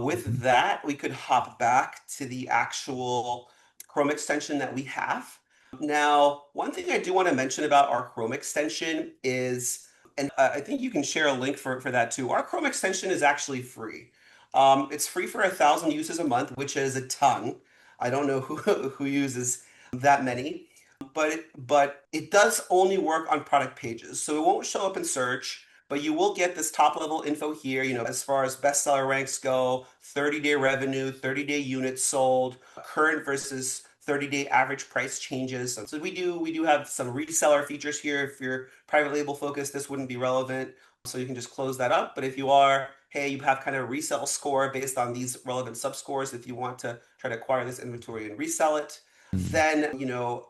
With that, we could hop back to the actual Chrome extension that we have. Now, one thing I do want to mention about our Chrome extension is, and I think you can share a link for that too. Our Chrome extension is actually free. It's free for 1,000 uses a month, which is a ton. I don't know who uses that many, but it does only work on product pages. So it won't show up in search, but you will get this top level info here, as far as bestseller ranks go, 30-day revenue, 30-day units sold, current versus 30-day average price changes. So we do have some reseller features here. If you're private label focused, this wouldn't be relevant. So you can just close that up. But if you are, hey, you have kind of a resale score based on these relevant subscores, if you want to try to acquire this inventory and resell it, then,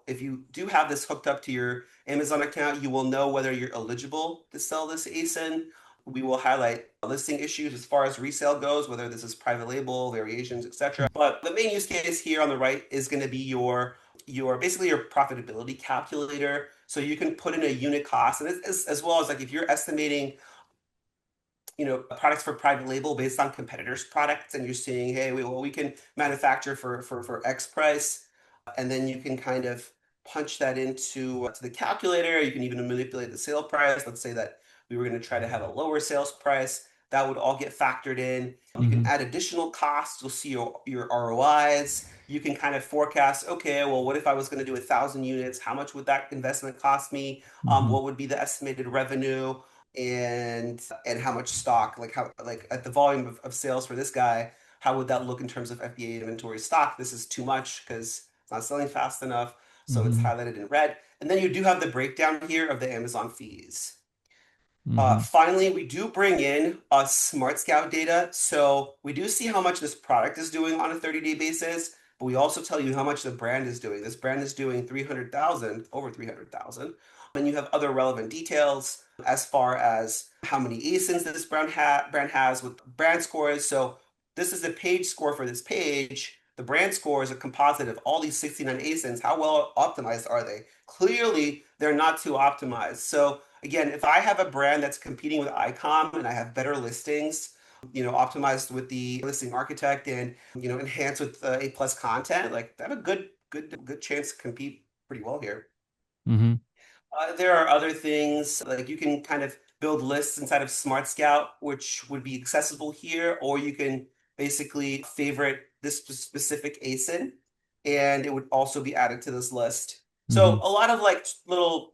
if you do have this hooked up to your Amazon account, you will know whether you're eligible to sell this ASIN. We will highlight listing issues as far as resale goes, whether this is private label, variations, etc. But the main use case here on the right is going to be your basically your profitability calculator. So you can put in a unit cost, and as well as like if you're estimating products for private label based on competitors' products, and you're seeing, hey, we can manufacture for X price, and then you can kind of punch that into to the calculator. You can even manipulate the sale price. Let's say that we were going to try to have a lower sales price. That would all get factored in. You can add additional costs. You'll see your ROIs. You can kind of forecast, okay, well, what if I was going to do 1,000 units? How much would that investment cost me? What would be the estimated revenue? And how much stock, like at the volume of sales for this guy, how would that look in terms of FBA inventory stock? This is too much because it's not selling fast enough. So it's highlighted in red. And then you do have the breakdown here of the Amazon fees. Finally, we do bring in SmartScout data. So we do see how much this product is doing on a 30-day basis, but we also tell you how much the brand is doing. This brand is doing 300,000, over 300,000. And you have other relevant details as far as how many ASINs this brand has with brand scores. So this is the page score for this page. The brand score is a composite of all these 69 ASINs. How well optimized are they? Clearly, they're not too optimized. So again, if I have a brand that's competing with ICOM and I have better listings, optimized with the listing architect and, enhanced with A+ content, like I have a good chance to compete pretty well here. There are other things like you can kind of build lists inside of SmartScout, which would be accessible here, or you can basically favorite this specific ASIN, and it would also be added to this list. So a lot of like little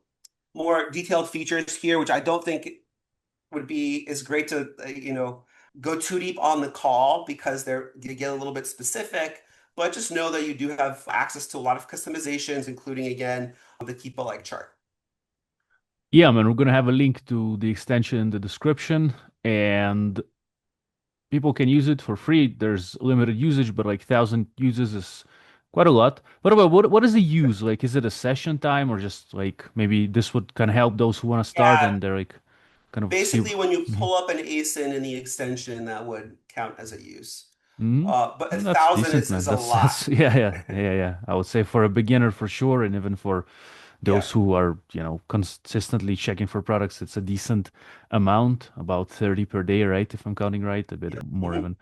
more detailed features here, which I don't think is great to go too deep on the call because they get a little bit specific. But just know that you do have access to a lot of customizations, including again the keep a like chart. Yeah, man, we're gonna have a link to the extension in the description, and people can use it for free. There's limited usage, but like 1,000 uses is quite a lot. But what is the use? Like, is it a session time or just like maybe this would kind of help those who want to start Yeah, and they're like kind of see. basically when you Mhm. pull up an ASIN in the extension, that would count as a use. Mhm. But a That's thousand decent, is man. a lot. That's yeah. I would say for a beginner for sure, and even for Yeah. those who are, consistently checking for products, it's a decent amount, about 30 per day, right? If I'm counting right, a bit Yeah. more even.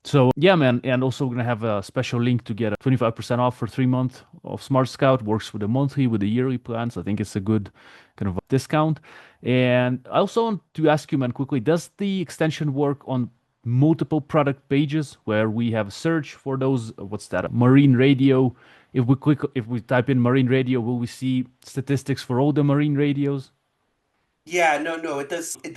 So yeah, man, and also we're gonna have a special link to get a 25% off for 3 months of Smart Scout. Works with the monthly, with the yearly plans. I think it's a good kind of discount. And I also want to ask you, man, quickly, does the extension work on multiple product pages where we have search for those? What's that? Marine radio. If we type in marine radio, will we see statistics for all the marine radios? Yeah, no, it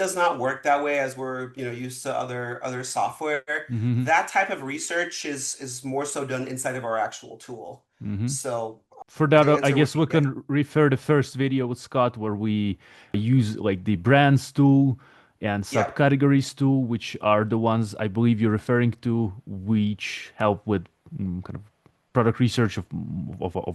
does not work that way as we're, used to other software. hmm That type of research is more so done inside of our actual tool. hmm So For to that, I answer what guess we can refer the first video with Scott where we use like the brands tool and yep. subcategories tool, which are the ones I believe you're referring to, which help with kind of product research of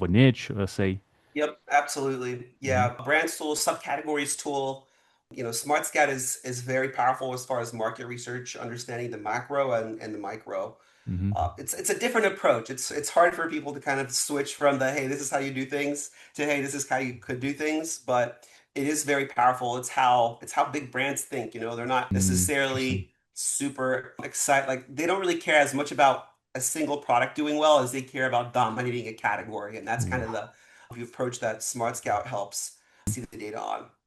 a niche, let's say. Yep, absolutely. hmm Yeah, brands tool, subcategories tool. SmartScat is very powerful as far as market research, understanding the macro and the micro. hmm It's a different approach. It's hard for people to kind of switch from the hey, this is how you do things to hey, this is how you could do things, but it is very powerful. It's how big brands think. They're not Interesting. necessarily super excited. Like they don't really care as much about a single product doing well as they care about dominating a category. And that's kind of the approach that Smart Scout helps see the data on.